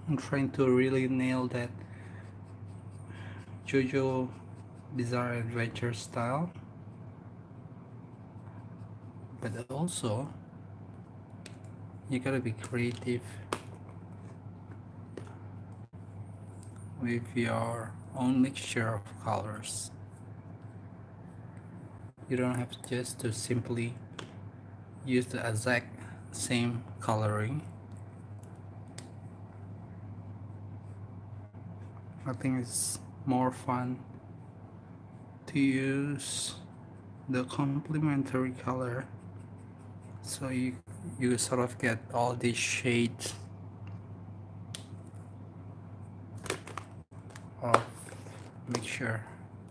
I'm trying to really nail that JOJO Bizarre Adventure style, but also you gotta be creative with your own mixture of colors. You don't have just to simply use the exact same coloring. I think it's more fun to use the complementary color, so you sort of get all these shades of mixture.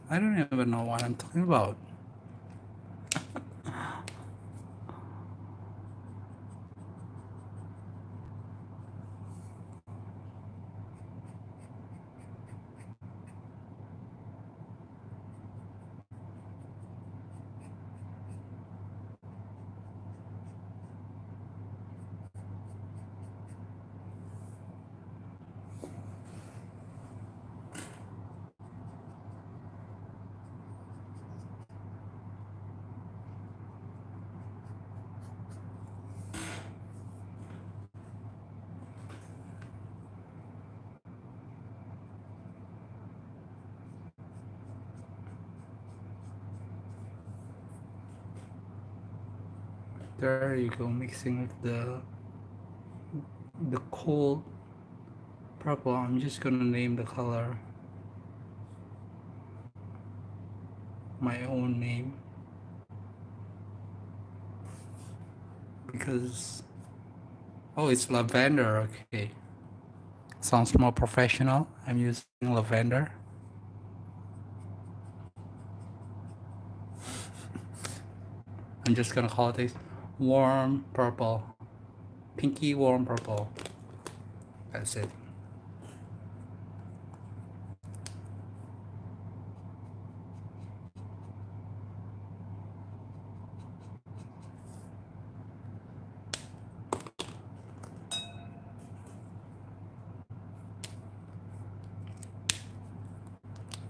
I don't even know what I'm talking about. There you go, mixing with the cold purple. I'm just gonna name the color my own name, because oh, it's lavender. Okay, sounds more professional. I'm using lavender. I'm just gonna call this warm purple, pinky warm purple. That's it.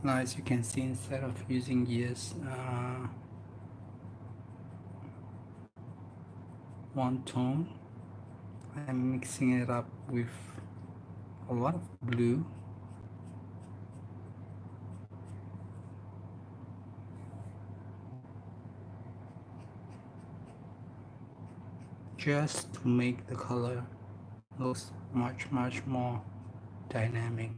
Now, as you can see, instead of using just one tone, I'm mixing it up with a lot of blue. Just to make the color look much more dynamic.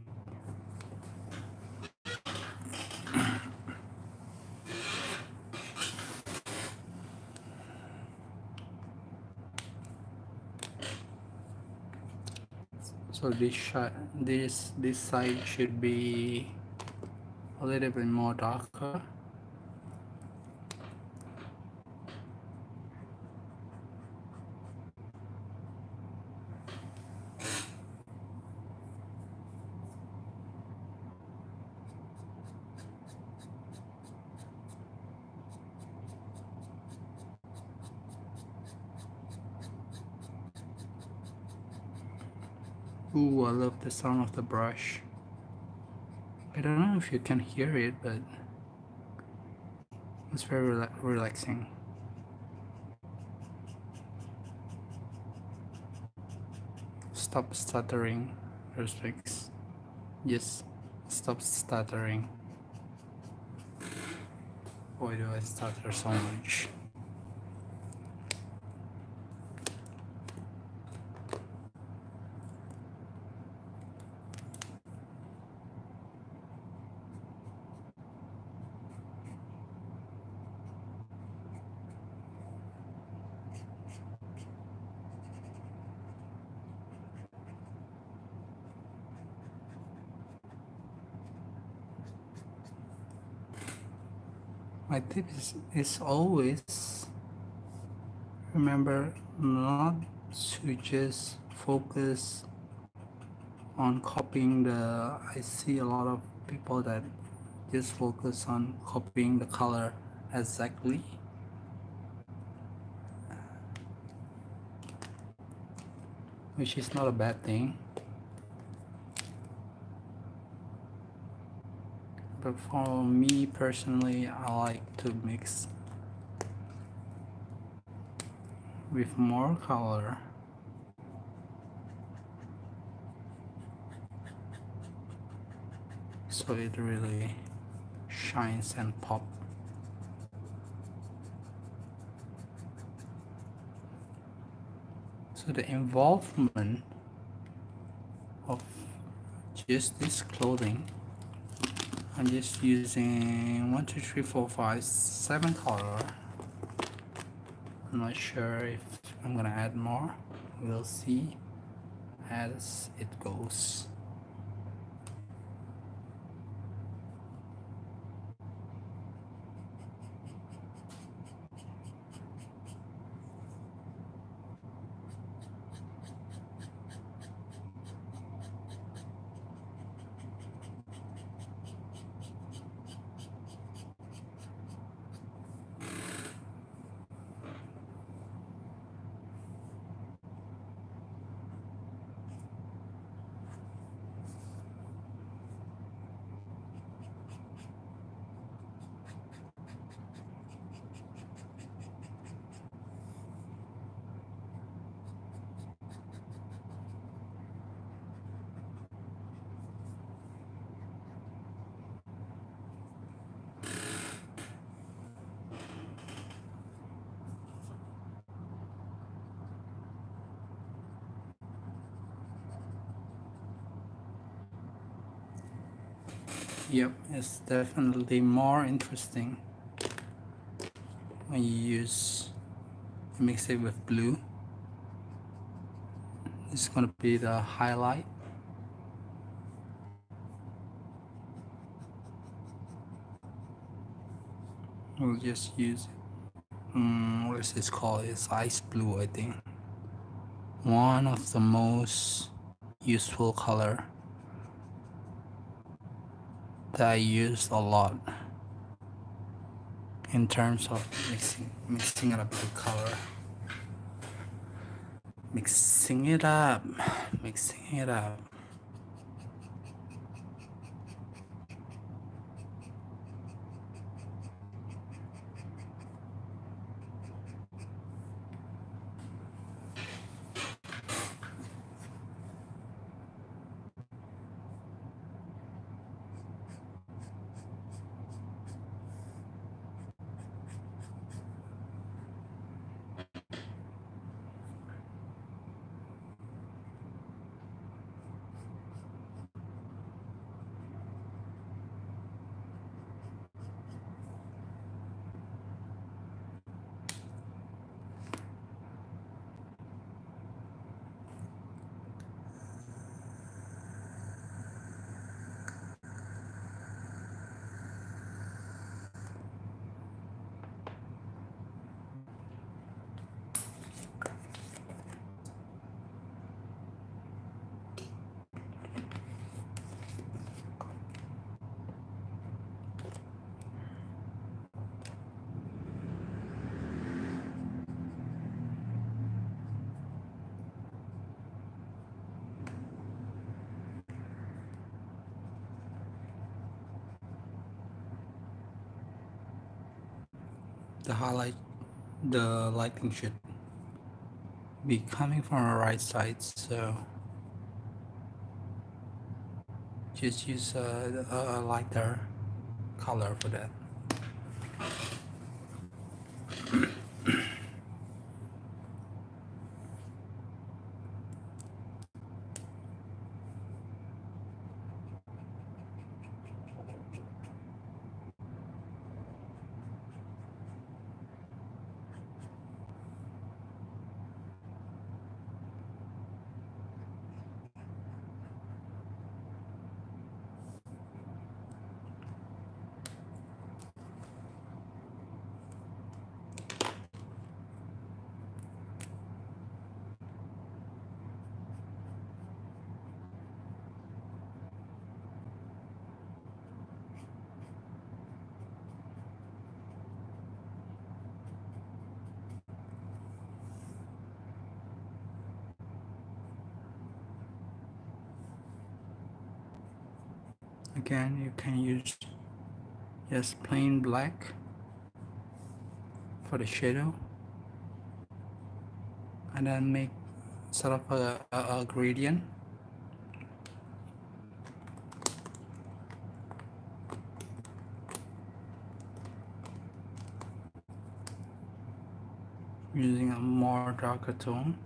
So this side should be a little bit more darker. Ooh, I love the sound of the brush. I don't know if you can hear it, but it's very relaxing. Stop stuttering, RUSMIX. Yes, stop stuttering. Why do I stutter so much? My tip is always remember not to just focus on copying I see a lot of people that just focus on copying the color exactly, which is not a bad thing. But for me personally, I like to mix with more color. So it really shines and pop. So the involvement of just this clothing, I'm just using 1, 2, 3, 4, 5, 7 color. I'm not sure if I'm gonna add more. We'll see as it goes. Yep, it's definitely more interesting when you mix it with blue. It's gonna be the highlight. We'll just use what is this called? It's ice blue, I think. One of the most useful color that I use a lot in terms of mixing it up with color. Mixing it up. The lighting should be coming from the right side, so just use a lighter color for that. Again, you can use just plain black for the shadow, and then make sort of a gradient. Using a more darker tone.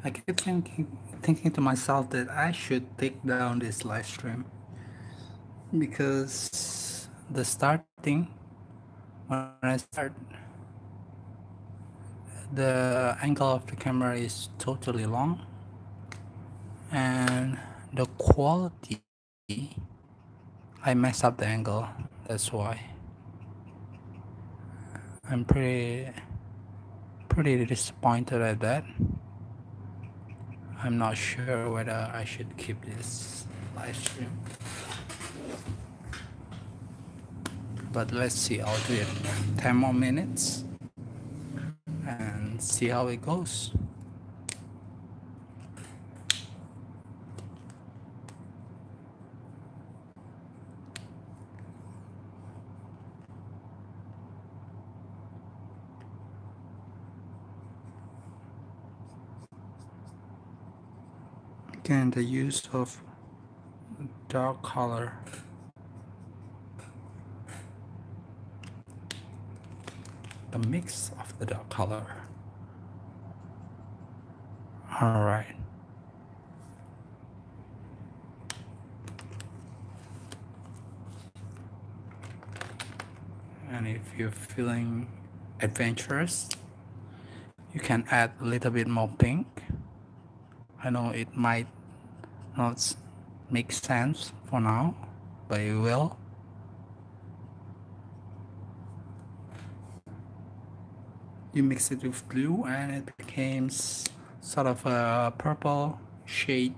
I keep thinking to myself that I should take down this live stream because the starting, when I start, the angle of the camera is totally long, and the quality, I mess up the angle. That's why I'm pretty disappointed at that. I'm not sure whether I should keep this live stream, but let's see. I'll do it 10 more minutes and see how it goes. Again, the use of dark color, the mix of the dark color. All right. And if you're feeling adventurous, you can add a little bit more pink. I know it might not make sense for now, but it will. You mix it with blue and it becomes sort of a purple shade.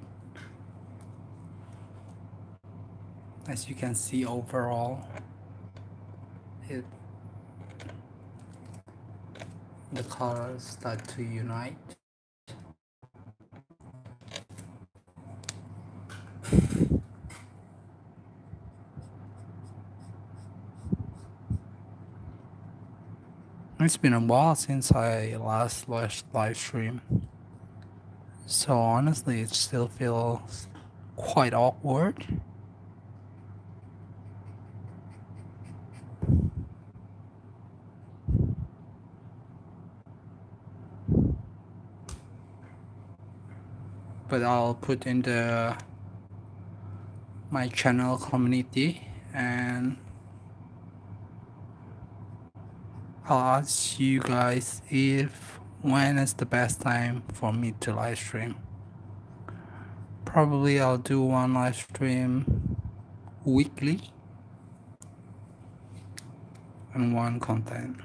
As you can see, overall, the colors start to unite. It's been a while since I last watched live stream, so honestly it still feels quite awkward. But I'll put in my channel community, and I'll ask you guys if when is the best time for me to live stream. Probably I'll do one live stream weekly and one content.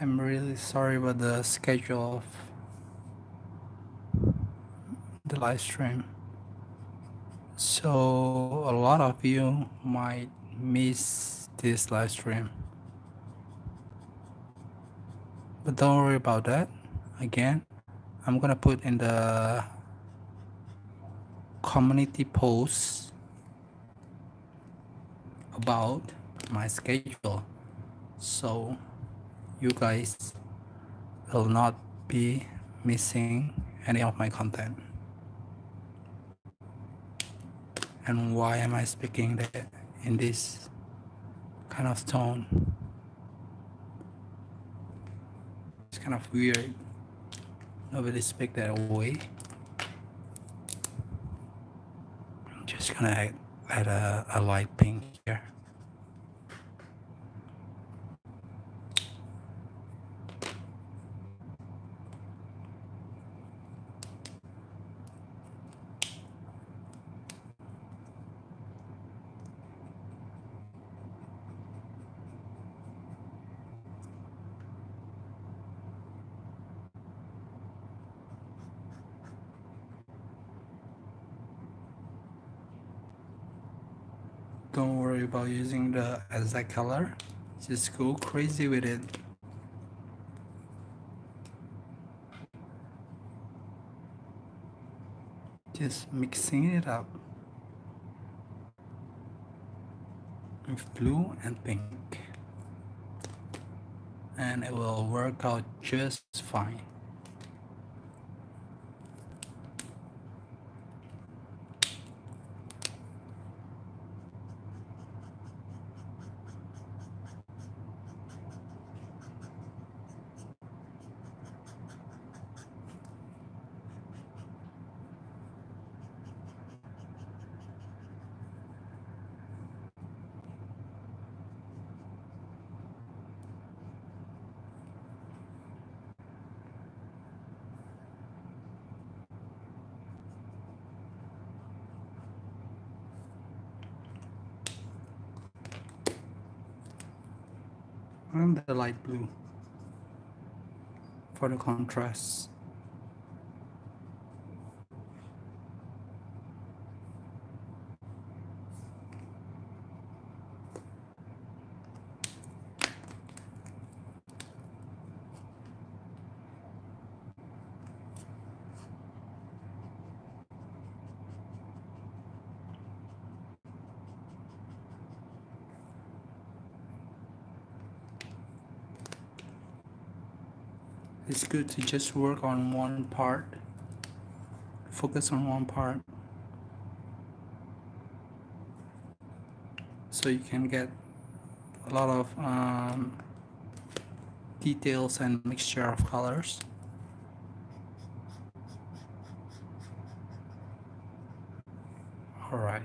I'm really sorry about the schedule of the live stream. So a lot of you might miss this live stream. But don't worry about that. Again, I'm gonna put in the community post about my schedule, so you guys will not be missing any of my content. And why am I speaking that in this kind of tone? It's kind of weird. Nobody speak that way. I'm just gonna add a light pink here. Don't worry about using the exact color. Just go crazy with it. Just mixing it up with blue and pink, and it will work out just fine. And the light blue for the contrast. It's good to just work on one part focus on one part so you can get a lot of details and mixture of colors. All right.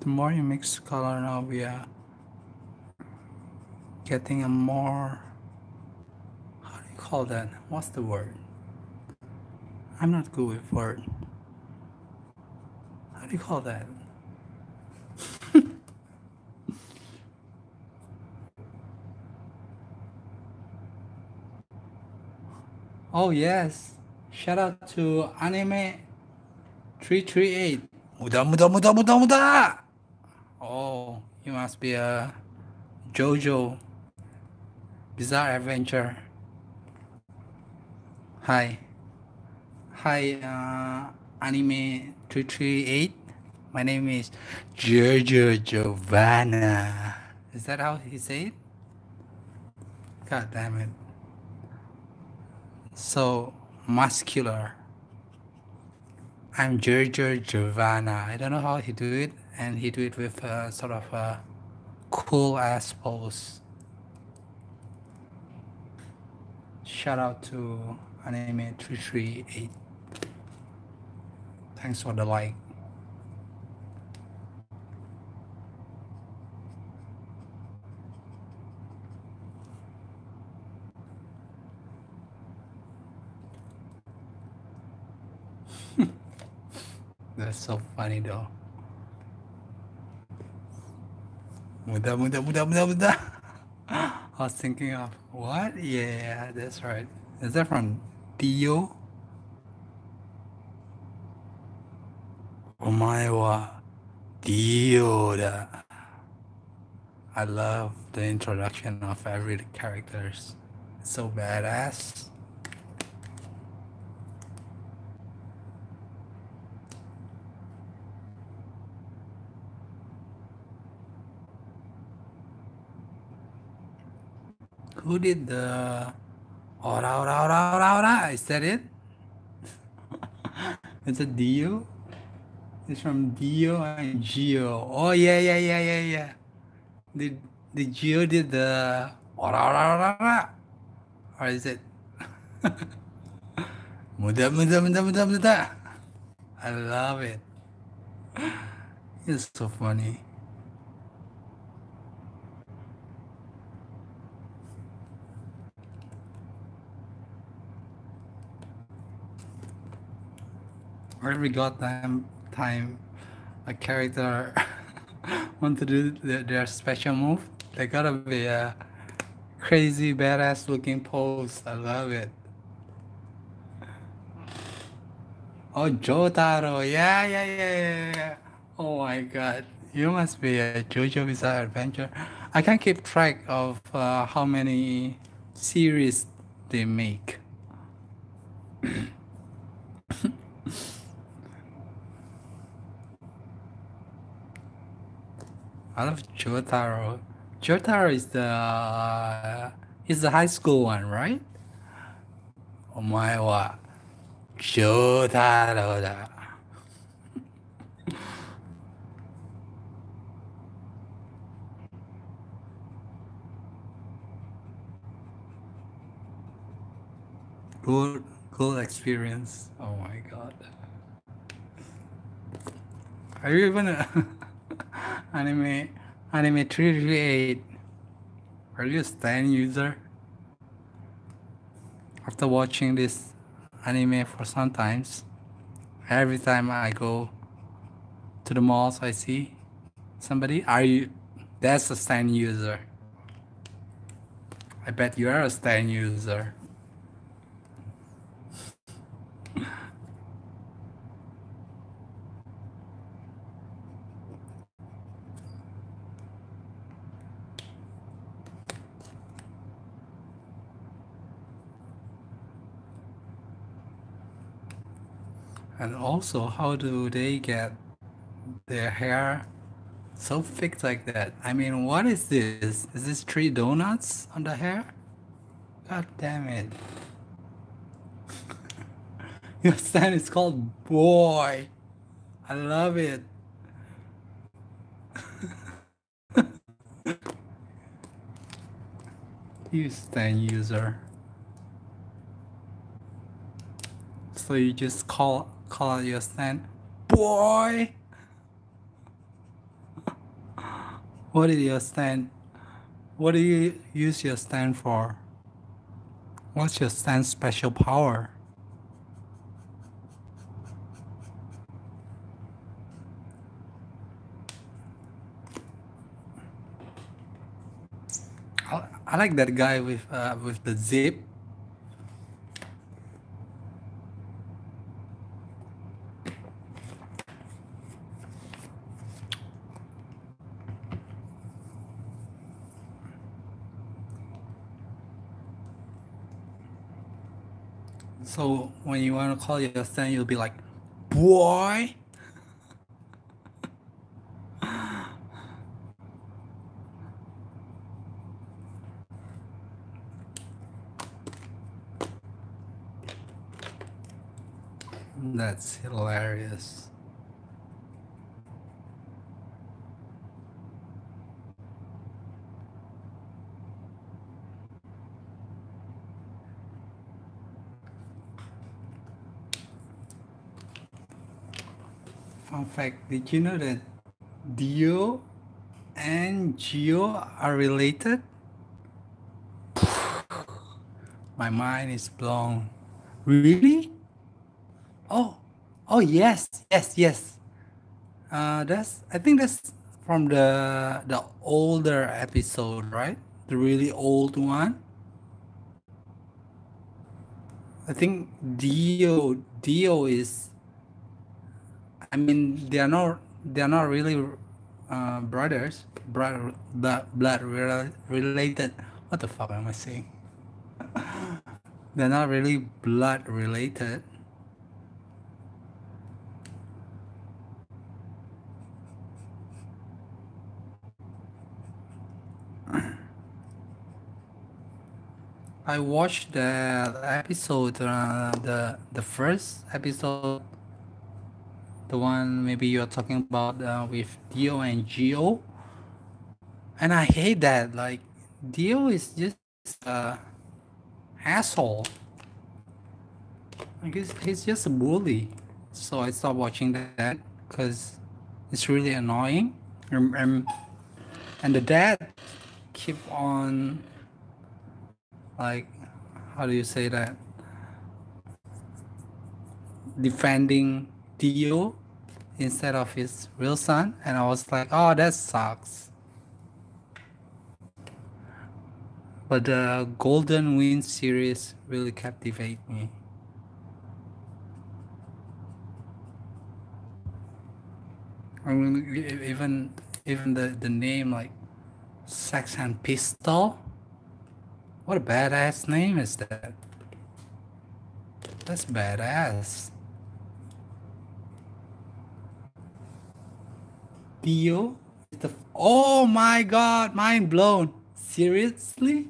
The more you mix color now, we are getting a more, how do you call that? What's the word? I'm not good with word. How do you call that? Oh yes, shout out to Anime 338. Muda muda muda muda muda. Oh, you must be a JOJO Bizarre Adventure. Hi. Hi, Anime 338. My name is Giorno Giovana. Is that how he say it? God damn it. So muscular. I'm Giorno Giovana. I don't know how he do it, and he do it with sort of a cool ass pose. Shout out to Anime 338. Thanks for the like. That's so funny though. Muda muda muda muda muda. I was thinking of what? Yeah, that's right. Is that from Dio? Omae wa Dio da. I love the introduction of every characters. It's so badass. Who did the ora ora ora ora ora? Is that it? Is it Dio? It's from Dio and Gio. Oh yeah. The Gio did the ora ora ora ora. Or is it muda muda muda muda muda? I love it. It's so funny. Every goddamn time a character want to do their special move, they gotta be a crazy badass looking pose. I love it. Oh, Jotaro, yeah. Oh my god, you must be a JoJo Bizarre Adventure. I can't keep track of how many series they make. I love Jotaro. Jotaro is the high school one, right? Oh my god. Jotaro da. Good experience. Oh my god. Are you even a anime 338? Are you a Stan user? After watching this anime for some times, every time I go to the malls, I see somebody. Are you? That's a Stan user. I bet you are a Stan user. And also, how do they get their hair so fixed like that? I mean, what is this? Is this 3 donuts on the hair? God damn it. Your stand is called Boy. I love it. You stand user. So you just call out your stand Boy. What is your stand? What do you use your stand for? What's your stand special power? I like that guy with the zip. So when you want to call your stand, you'll be like, Boy. That's hilarious. Fun fact, did you know that Dio and Gio are related? My mind is blown. Really? Oh yes. I think that's from the older episode, right? The really old one. I think Dio is. I mean, they are not really brothers, blood related. What the fuck am I saying? They're not really blood related. I watched that episode, the first episode, the one maybe you're talking about with Dio and Gio, and I hate that. Like, Dio is just asshole. Like he's just a bully. So I stopped watching that because it's really annoying. And the dad keep on, like, how do you say that? Defending Dio instead of his real son, and I was like, oh, that sucks. But the Golden Wind series really captivate me. I mean, even the name, like Sex and Pistol. What a badass name is that? That's badass. Dio is the Oh my god, mind blown. Seriously?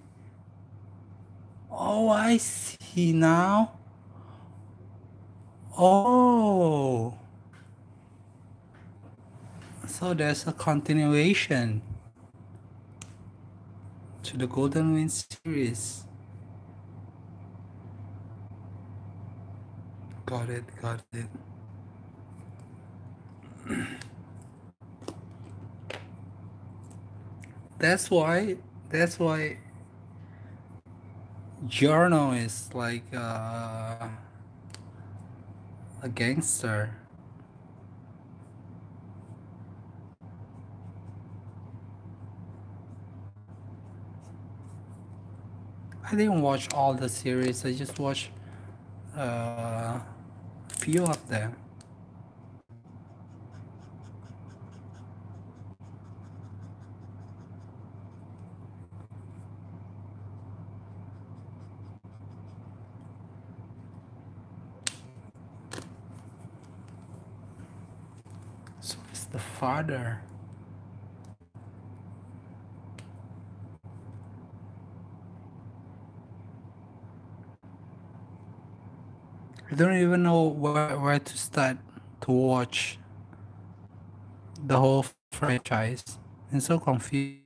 Oh, I see now. Oh, so there's a continuation to the Golden Wind series. Got it, got it. That's why Giorno is like a gangster. I didn't watch all the series. I just watched a few of them. So it's the father. I don't even know where to start to watch the whole franchise. It's so confusing.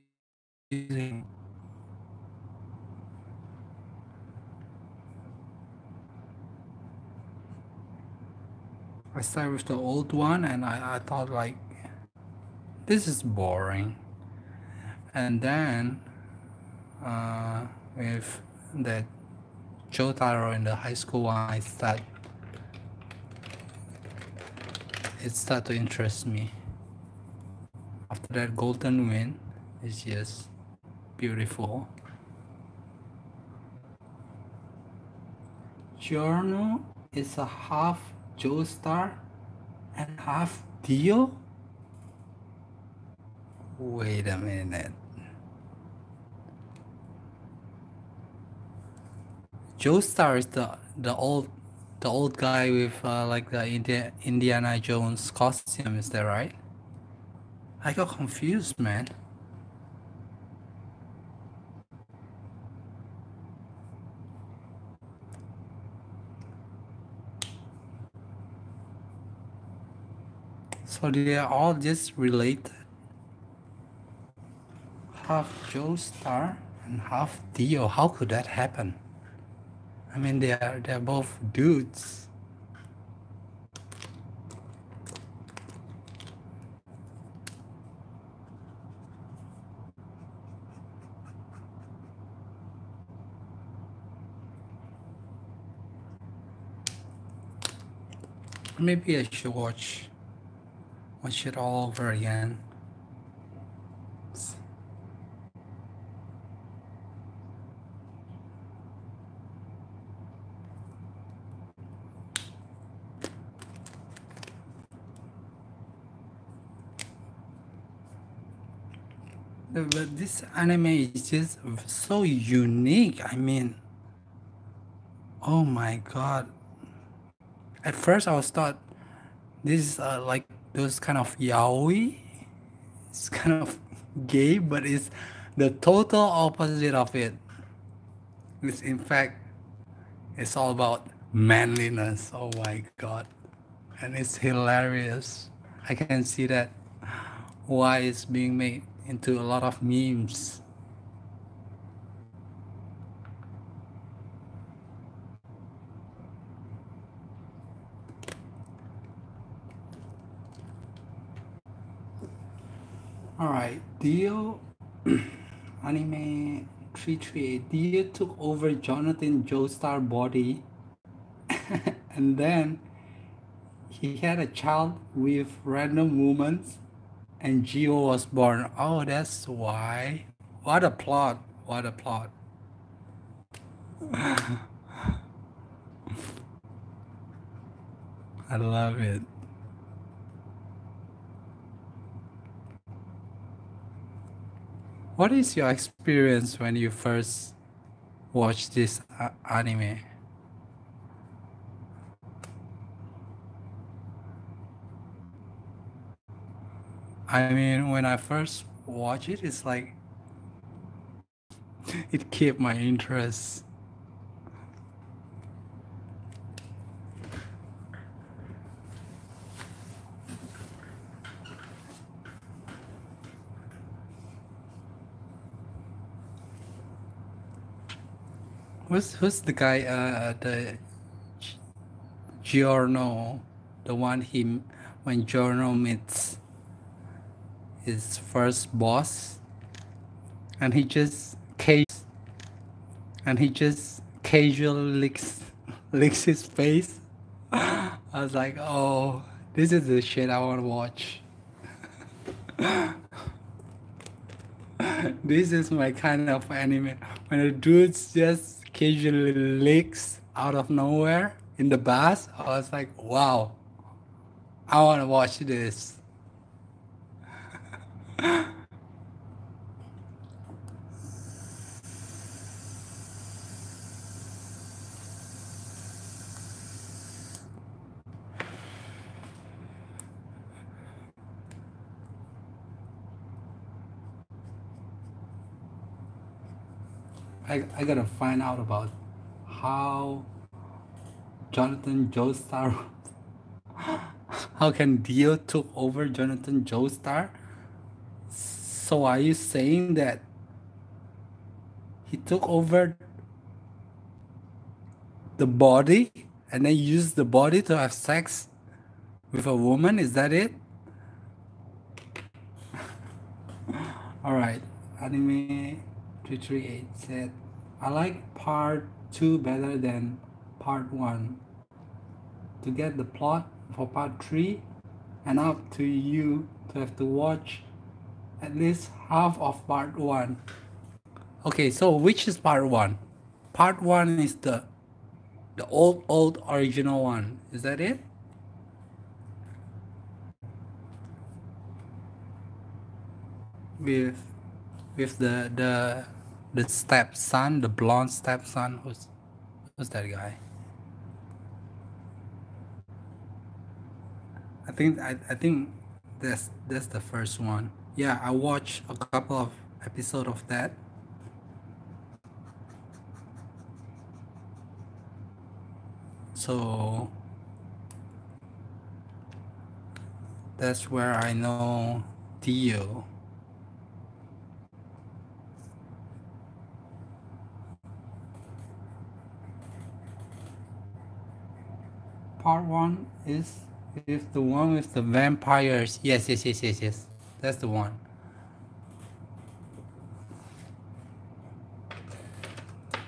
I started with the old one and I thought like this is boring. And then with that Jotaro in the high school one, it started to interest me. After that, Golden Wind is just beautiful. Giorno is a half Joestar and half Dio? Wait a minute. Joestar is the old guy with like the Indiana Jones costume, is that right? I got confused, man. So they are all just related. Half Joestar and half Dio. How could that happen? I mean, they're both dudes. Maybe I should watch it all over again. But this anime is just so unique. I mean, oh my god. At first I was thought this is like those kind of yaoi. It's kind of gay, but it's the total opposite of it. It's in fact, it's all about manliness. Oh my god. And it's hilarious. I can see that why it's being made into a lot of memes. Alright, Dio Anime 338. Dio took over Jonathan Joestar body and then he had a child with random women and Gio was born. Oh, that's why. What a plot. What a plot. I love it. What is your experience when you first watched this anime? I mean, when I first watch it, it's like it kept my interest. Who's the guy? The Giorno, the one when Giorno meets his first boss, and he just casually licks his face. I was like, oh, this is the shit I want to watch. This is my kind of anime. When a dude just casually licks out of nowhere in the bus, I was like, wow, I want to watch this. I gotta find out about how Jonathan Joestar, how can Dio took over Jonathan Joestar? So are you saying that he took over the body and then used the body to have sex with a woman? Is that it? Alright, Anime 338 said, I like part 2 better than part 1. To get the plot for part 3, and up to you to have to watch at least half of part 1. Okay, so which is part 1? Part 1 is the old original one. Is that it? With the stepson, the blonde stepson. Who's that guy? I think that's the first one. Yeah, I watched a couple of episodes of that. So that's where I know Dio. Part 1 is the one with the vampires. Yes. That's the one.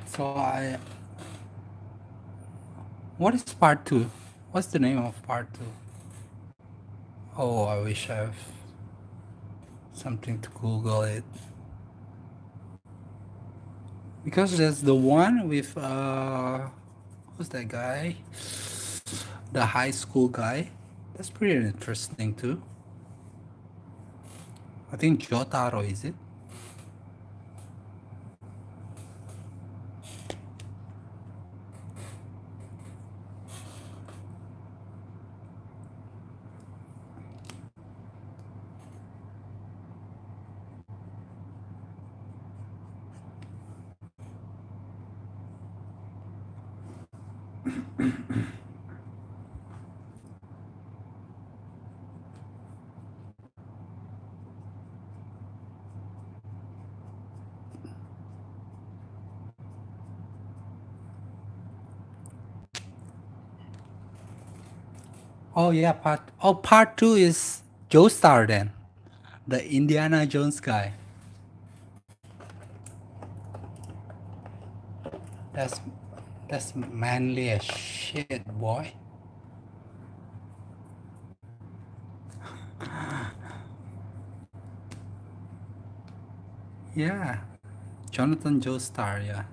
So what is part 2? What's the name of part 2? Oh, I wish I have something to Google it. Because there's the one with who's that guy? The high school guy. That's pretty interesting too. I think Jotaro, is it? Oh yeah, part 2 is Joestar then. The Indiana Jones guy. That's manly as shit, boy. Yeah. Jonathan Joestar, yeah.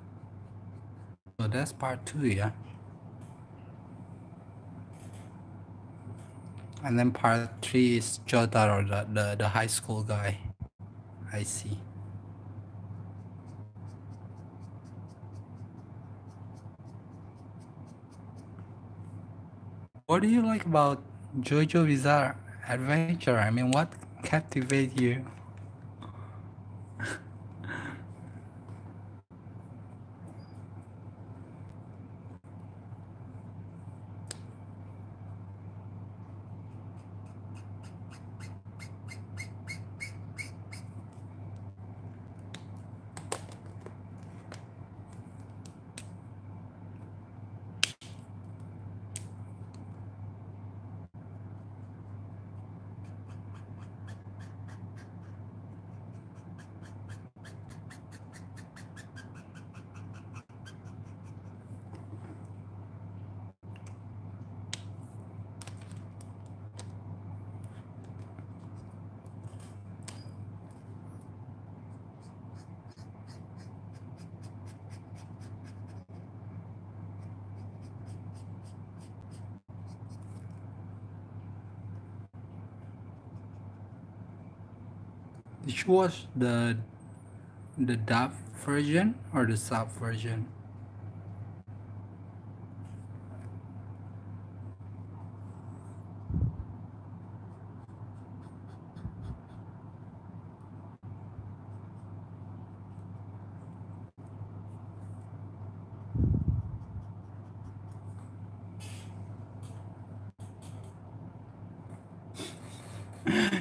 So that's part 2, yeah. And then part 3 is Jotaro, the high school guy. I see. What do you like about JoJo Bizarre Adventure? I mean, what captivates you? Did you watch the dub version or the sub version?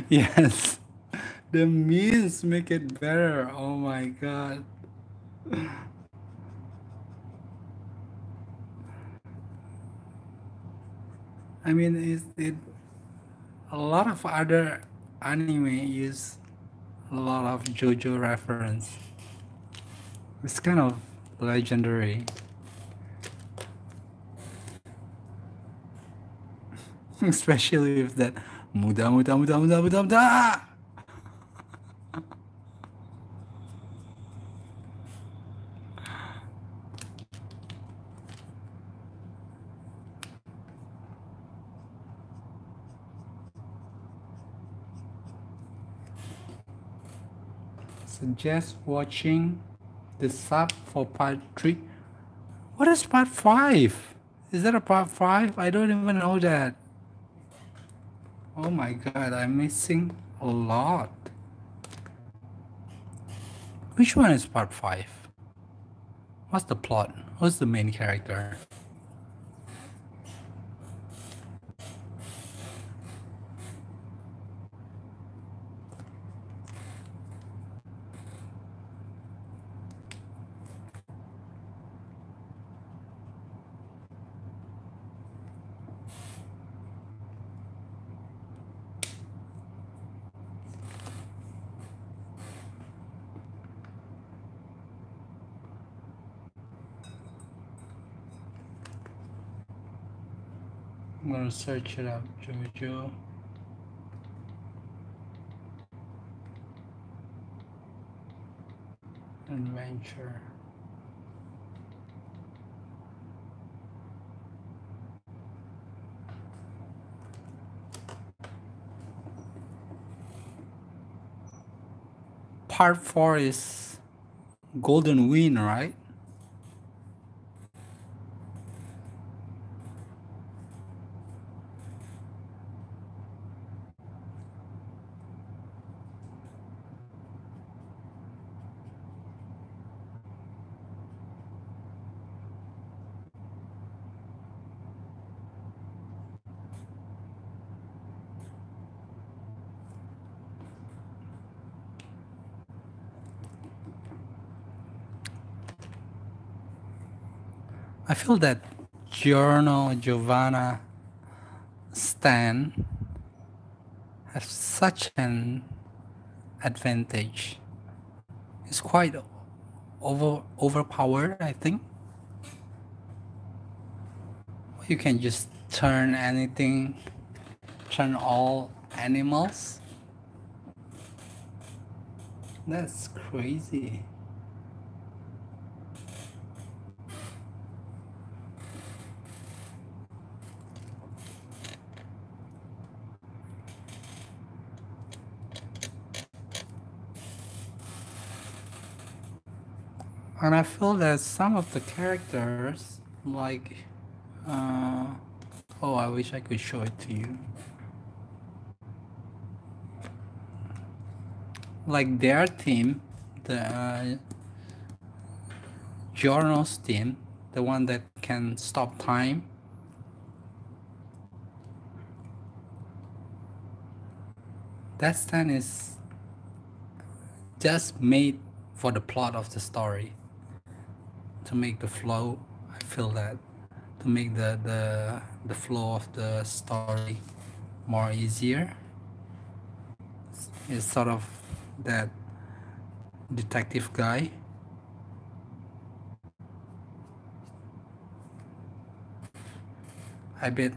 Yes, the memes make it better. Oh my god. I mean, it a lot of other anime use a lot of JOJO reference. It's kind of legendary, especially with that muda muda muda muda muda muda. Suggest watching the sub for part 3. What is part 5? Is that a part 5? I don't even know that. Oh my god, I'm missing a lot. Which one is part 5? What's the plot? Who's the main character? I'm gonna search it up. JoJo Adventure. Part 4 is Golden Wind, right? I feel that Giorno Giovana Stan has such an advantage. It's quite overpowered, I think. You can just turn anything, turn all animals. That's crazy. And I feel that some of the characters, like, oh, I wish I could show it to you. Like their team, the Giorno's team, the one that can stop time. That stand is just made for the plot of the story. To make the flow, I feel that. To make the flow of the story more easier. It's sort of that detective guy. I bet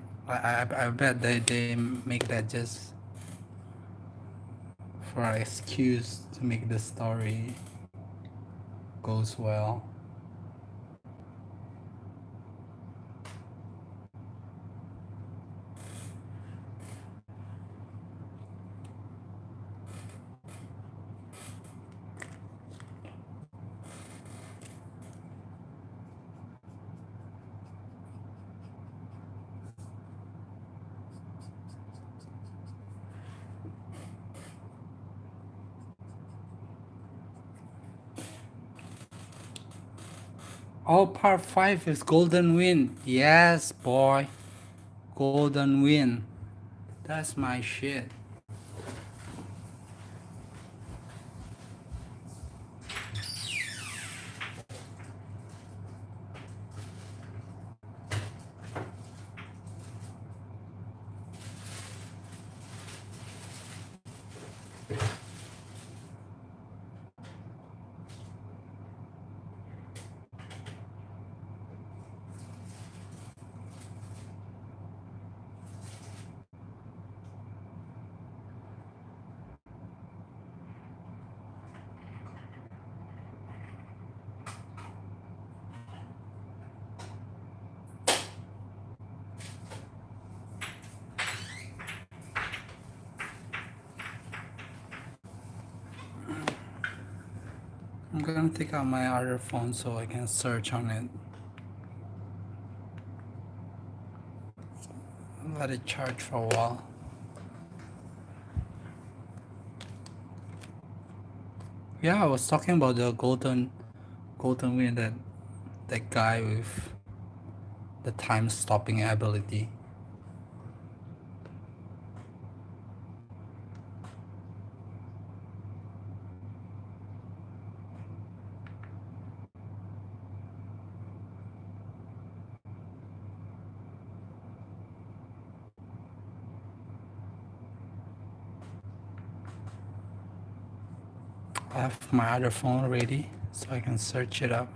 they make that just for an excuse to make the story goes well. Oh, part 5 is Golden Wind. Yes, boy. Golden Wind. That's my shit. I'm gonna take out my other phone so I can search on it. Let it charge for a while. Yeah, I was talking about the golden wind, that guy with the time stopping ability. I have my other phone ready so I can search it up.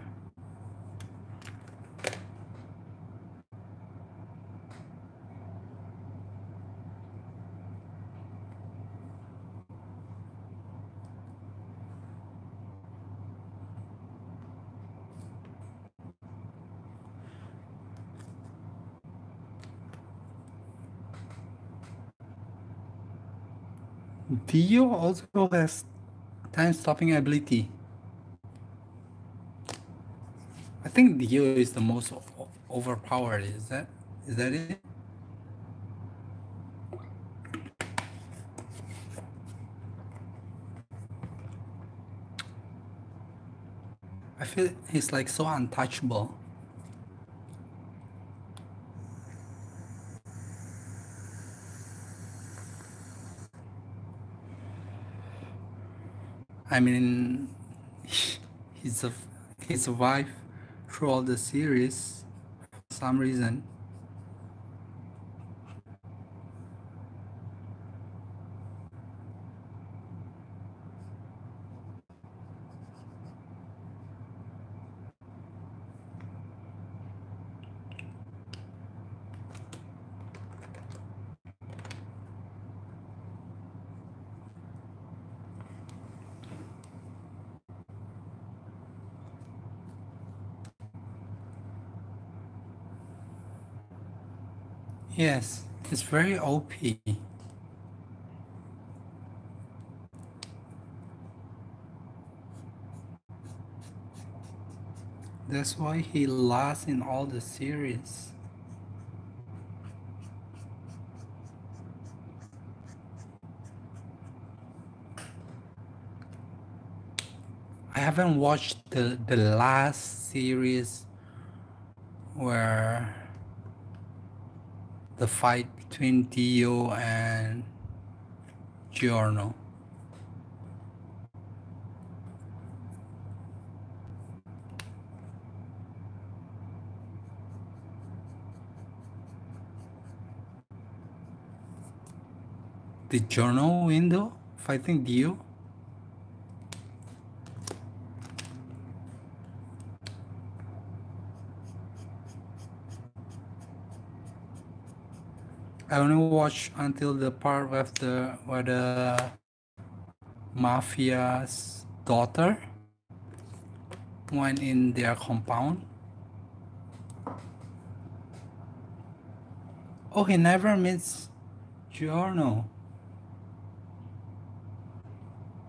Dio also has time stopping ability. I think Dio is the most overpowered. Is that it? I feel he's like so untouchable. I mean, he's a he survived through all the series for some reason. Yes, it's very OP. That's why he lasts in all the series. I haven't watched the last series where the fight between Dio and Giorno. Did Giorno win though, fighting Dio? I only watched until the part where the mafia's daughter went in their compound. Oh, he never meets Giorno.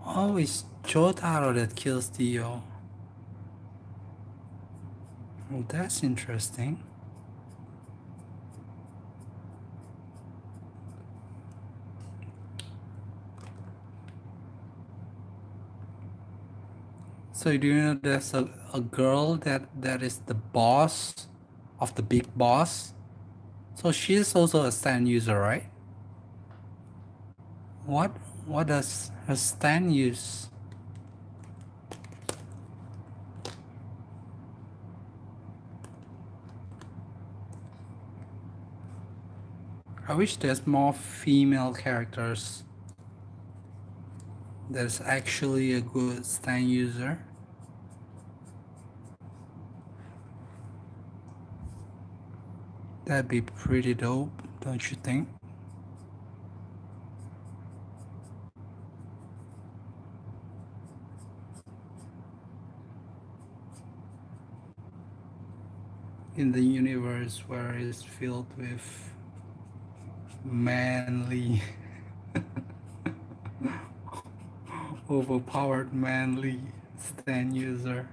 Oh, it's Jotaro that kills Dio. Well, that's interesting. So do you know there's a girl that is the boss of the big boss? So she's also a stand user, right? What what does her stand use? I wish there's more female characters that's actually a good stand user. That'd be pretty dope, don't you think? In the universe where it's filled with manly, overpowered manly stand user.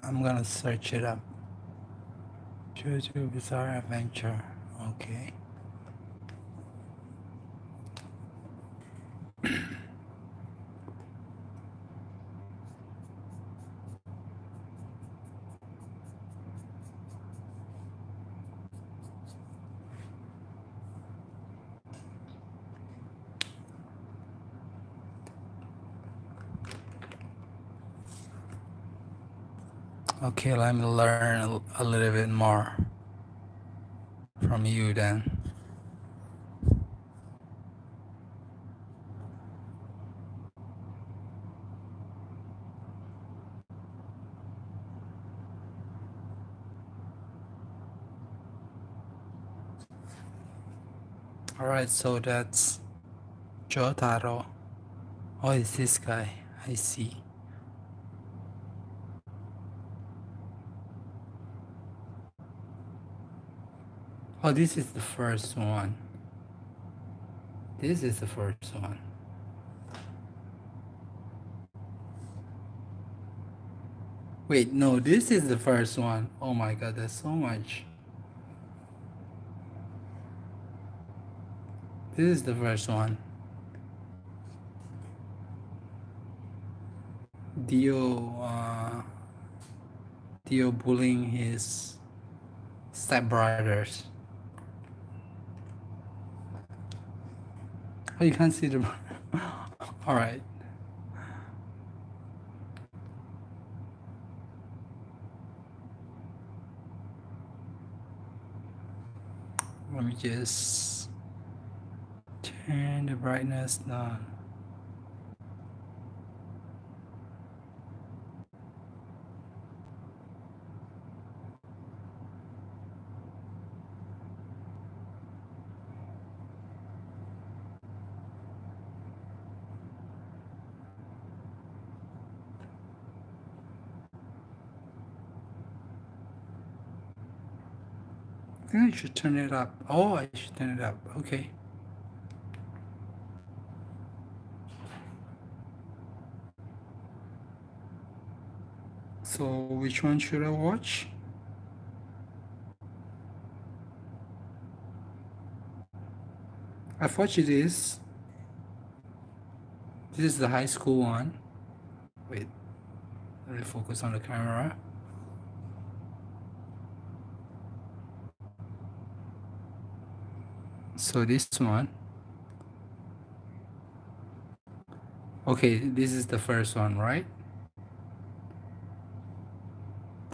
I'm gonna search it up. JOJO Bizarre Adventure. Okay. Okay, let me learn a little bit more from you then. Alright, so that's Jotaro. Oh, it's this guy. I see. Oh, this is the first one. This is the first one. Wait, no, this is the first one. Oh my god, there's so much. This is the first one. Dio bullying his stepbrothers. Oh, you can't see the... Alright. Let me just turn the brightness down. I think I should turn it up. Oh, I should turn it up. Okay. So which one should I watch? I've watched this. This is the high school one. Wait, let me focus on the camera. So this one. Okay, this is the first one, right?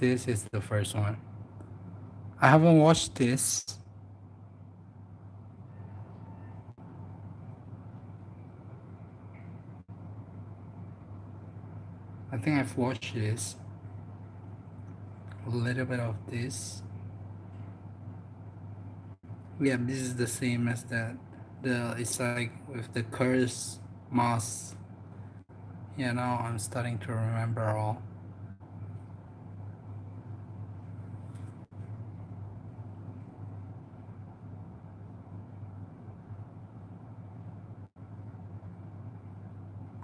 this is the first one. I haven't watched this. I think I've watched this. A little bit of this. Yeah, this is the same as that. It's like with the curse mask. Yeah, now I'm starting to remember all.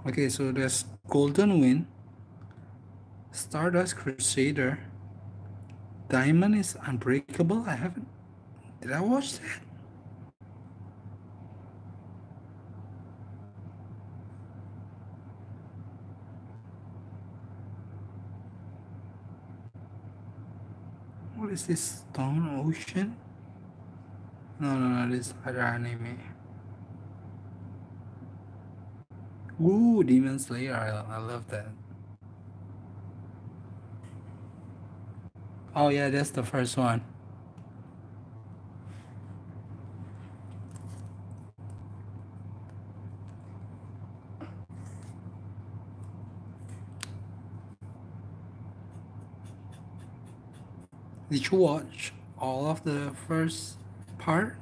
Okay, so there's Golden Wind, Stardust Crusader, Diamond is Unbreakable. I haven't. Did I watch that? What is this? Stone Ocean? No, this other anime. Ooh, Demon Slayer. I love that. Oh yeah, that's the first one. Did you watch all of the first part?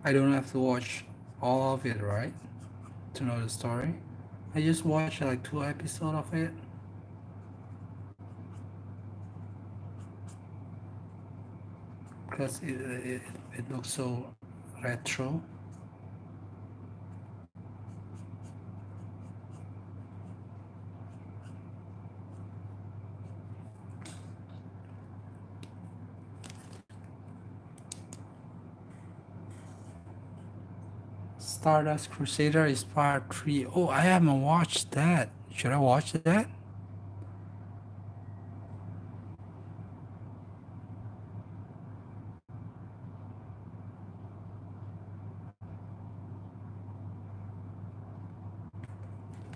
I don't have to watch all of it, right? To know the story. I just watched like 2 episodes of it. Because it looks so retro. Stardust Crusader is part 3. Oh, I haven't watched that. Should I watch that?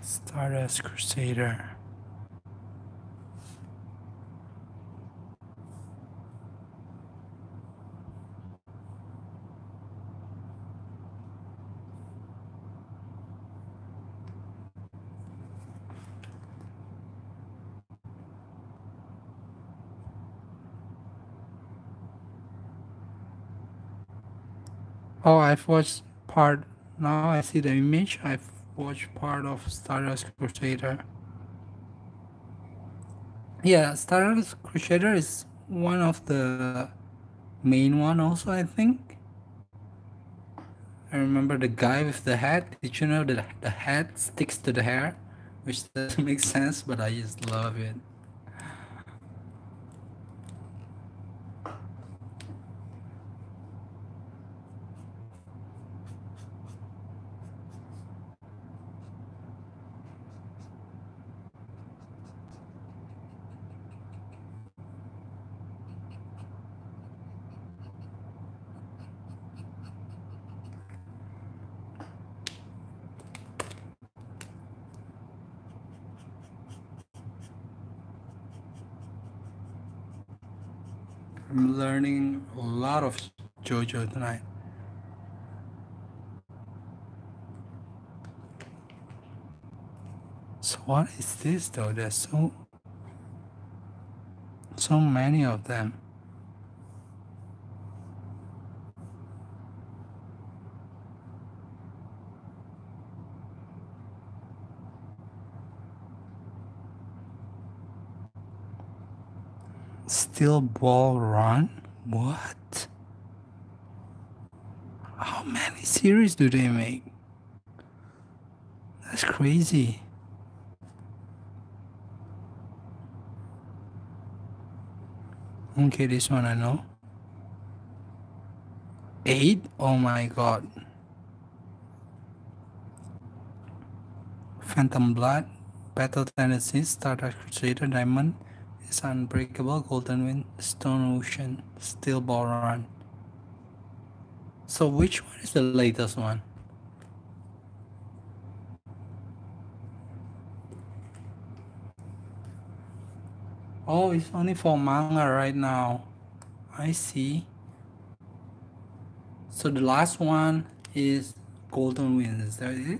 Stardust Crusader. Oh, I've watched part. Now I see the image. I've watched part of Stardust Crusader. Yeah, Stardust Crusader is one of the main one also, I think. I remember the guy with the hat. Did you know that the hat sticks to the hair? Which doesn't make sense, but I just love it. I'm learning a lot of JOJO tonight. So what is this though? There's so many of them. Steel Ball Run? What? How many series do they make? That's crazy. Okay, this one I know. 8? Oh my god. Phantom Blood, Battle Tennessee, Stardust Crusader, Diamond is Unbreakable, Golden Wind, Stone Ocean, Steel Ball Run. So which one is the latest one? Oh, it's only for manga right now. I see. So the last one is Golden Wind, is that it?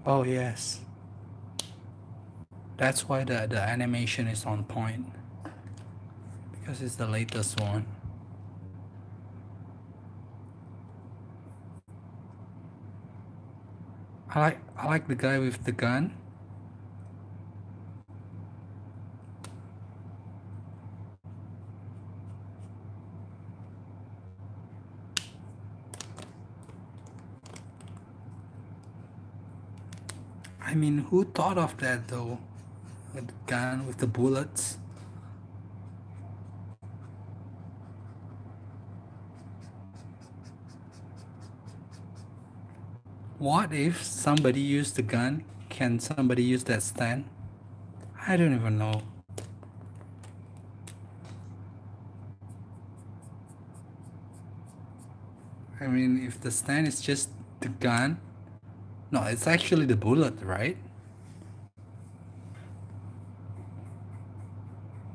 Oh yes. That's why the animation is on point. Because it's the latest one. I like the guy with the gun. I mean, who thought of that though? With the gun with the bullets. What if somebody used the gun? Can somebody use that stand? I don't even know. I mean, if the stand is just the gun, no, it's actually the bullet, right?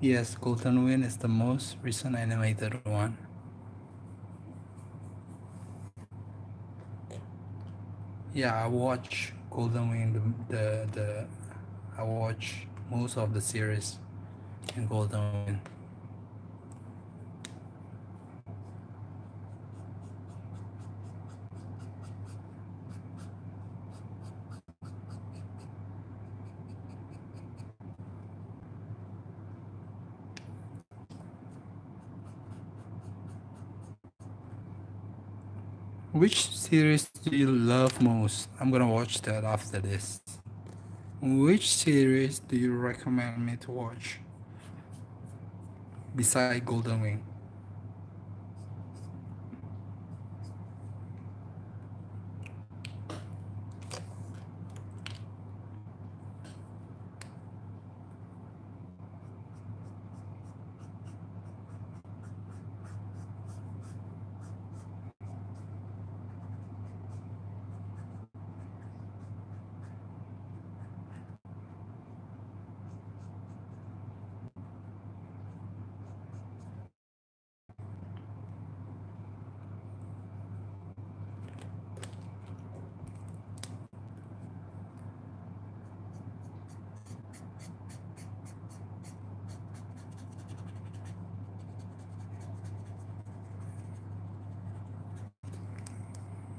Yes, Golden Wind is the most recent animated one. Yeah, I watch Golden Wind. I watch most of the series in Golden Wind. Which series do you love most? I'm gonna watch that after this. Which series do you recommend me to watch beside Golden Wing?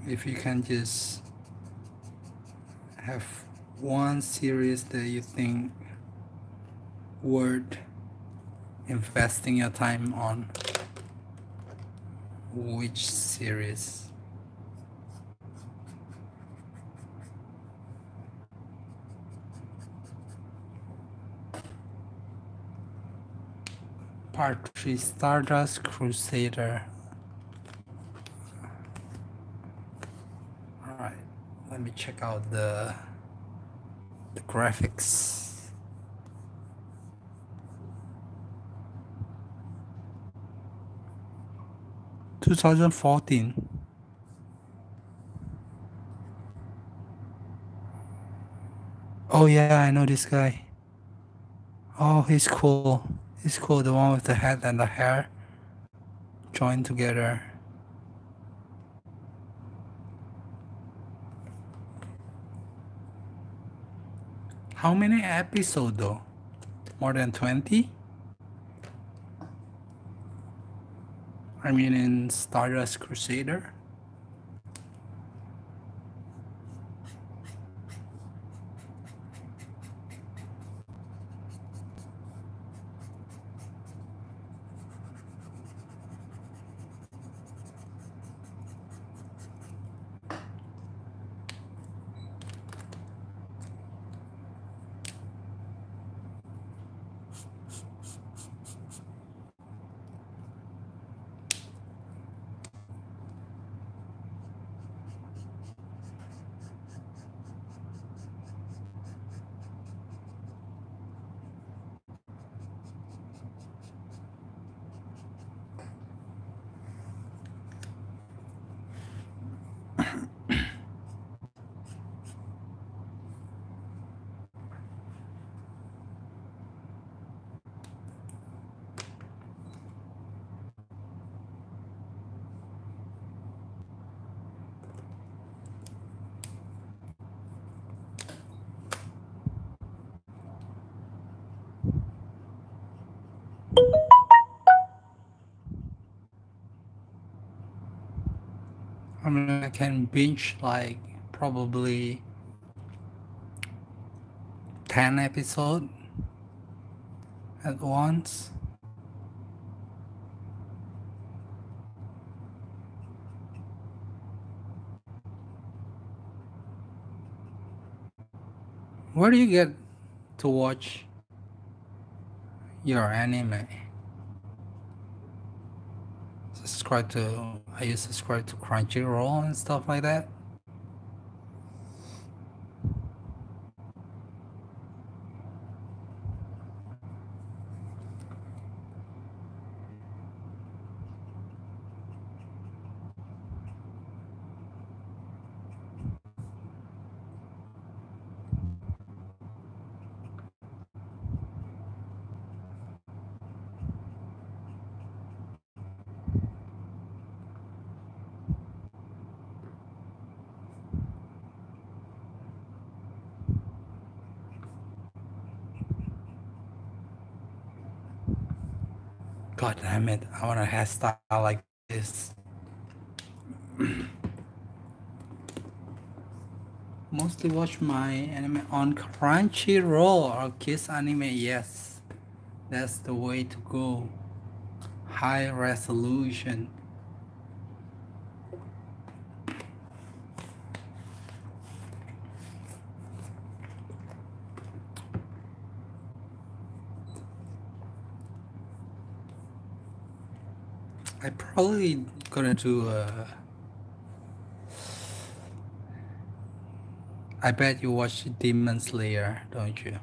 If you can just have one series that you think worth investing your time on, which series? Part 3, Stardust Crusader. Alright, let me check out the graphics. 2014. Oh yeah, I know this guy. Oh, he's cool. He's cool, the one with the head and the hair joined together. How many episodes though? More than 20? I mean in Stardust Crusader? I mean, I can binge like probably 10 episodes at once. Where do you get to watch your anime? I used to subscribe to Crunchyroll and stuff like that. God damn it, I want a hairstyle like this. Mostly watch my anime on Crunchyroll or Kiss Anime, yes. That's the way to go. High resolution. I probably gonna do I bet you watch Demon Slayer, don't you?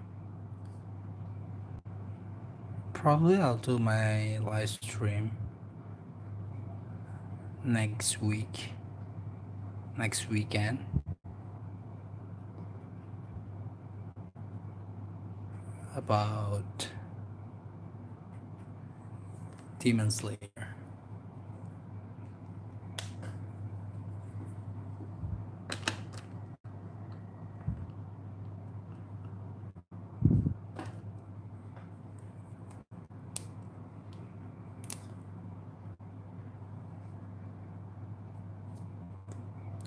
Probably I'll do my live stream next weekend. About Demon Slayer.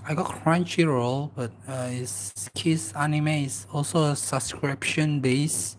I got Crunchyroll, but it's Kiss Anime is also a subscription base.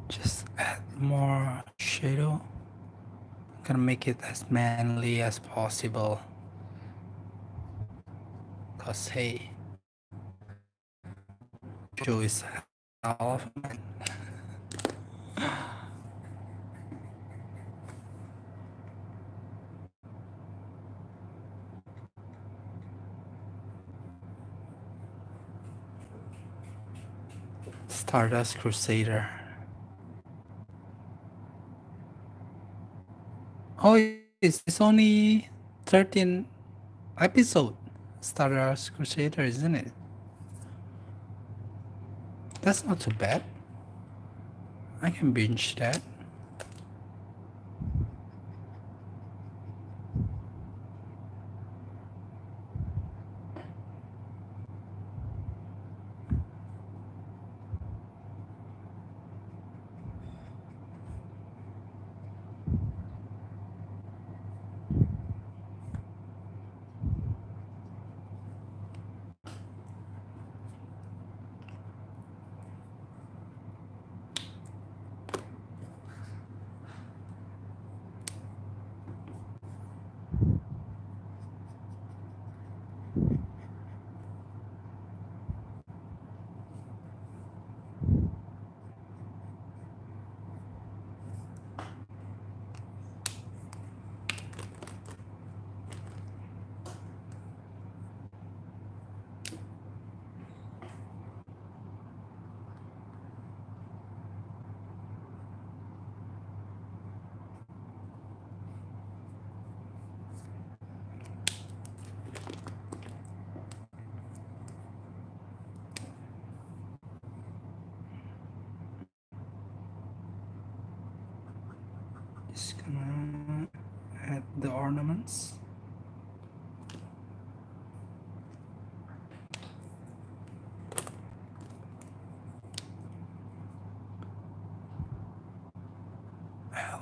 Just add more shadow. I'm gonna make it as manly as possible. Cause hey, JOJO is hell of a man. Stardust Crusader. Oh, it's only 13 episode. Stardust Crusader, isn't it? That's not too bad. I can binge that. Just gonna add the ornaments.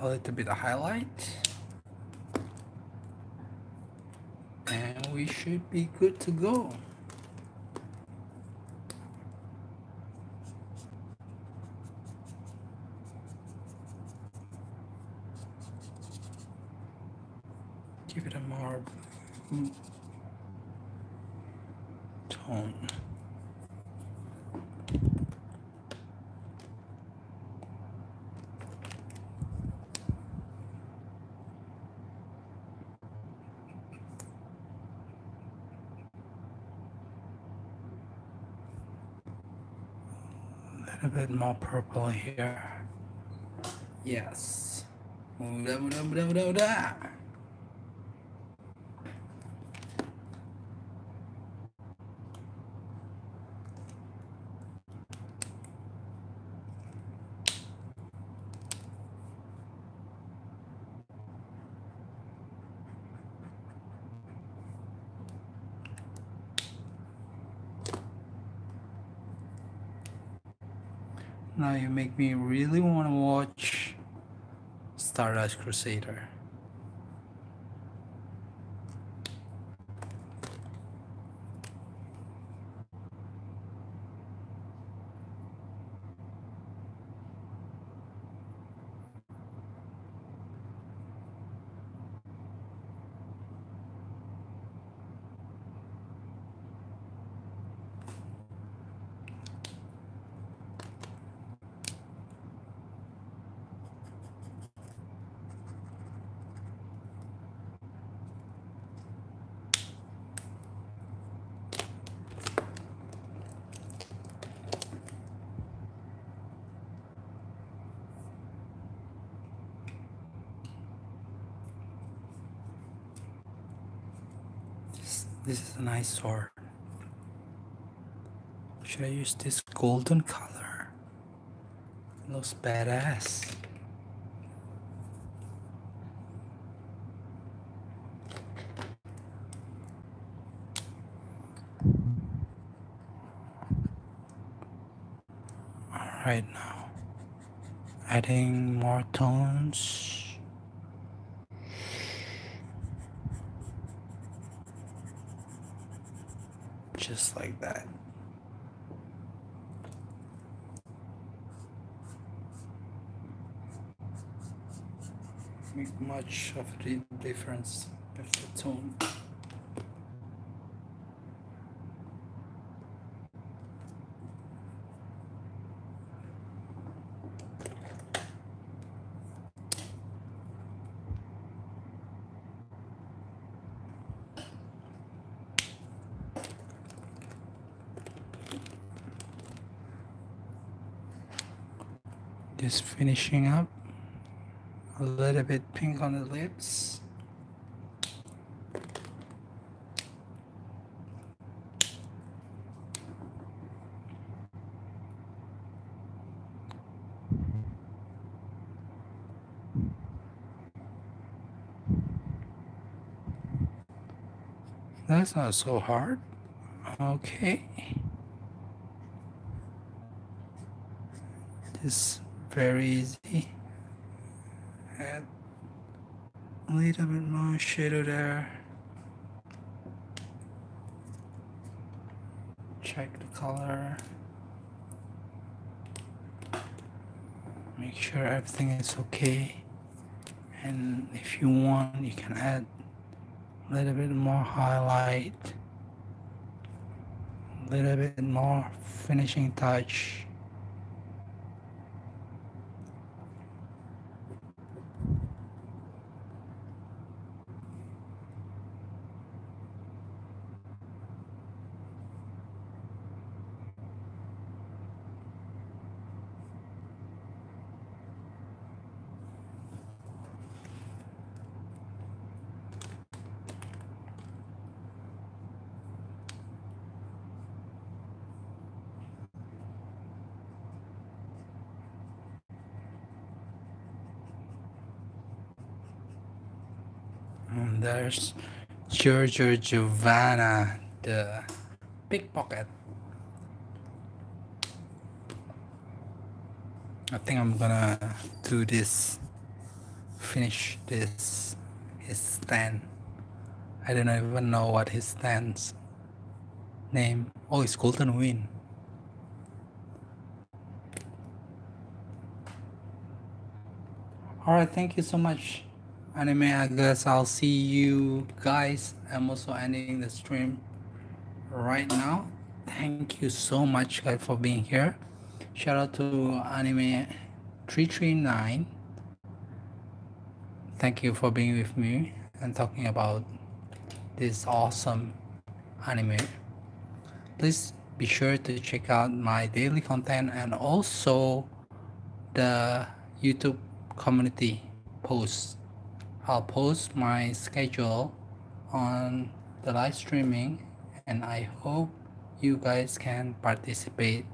A little bit of highlight. And we should be good to go. Give it a more tone. A little bit more purple here. Yes. Now you make me really want to watch Stardust Crusader. This is a nice sword. Should I use this golden color? It looks badass. Alright, now adding more tones. Just like that. Make much of the difference with the tone. Just finishing up, a little bit pink on the lips. That's not so hard. Okay. Just very easy. Add a little bit more shadow there. Check the color. Make sure everything is okay. And if you want, you can add a little bit more highlight, a little bit more finishing touch. and there's Giorno Giovana, the pickpocket. I think I'm gonna do this, finish this, his stand. I don't even know what his stand's name. Oh, it's Golden Wind. Alright, thank you so much, anime. I guess I'll see you guys. I'm also ending the stream right now. Thank you so much, guys, for being here. Shout out to anime 339. Thank you for being with me and talking about this awesome anime. Please be sure to check out my daily content and also the YouTube community posts. I'll post my schedule on the live streaming, and I hope you guys can participate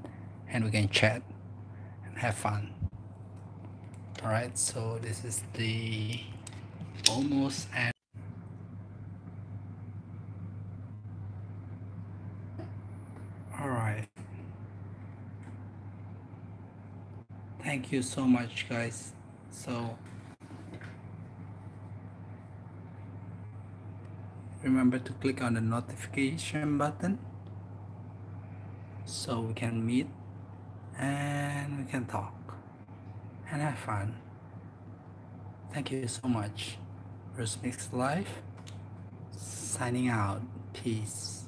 and we can chat and have fun. Alright, so this is the almost end. Alright. Thank you so much, guys. So remember to click on the notification button so we can meet and we can talk and have fun. Thank you so much. RUSMIX Live signing out. Peace.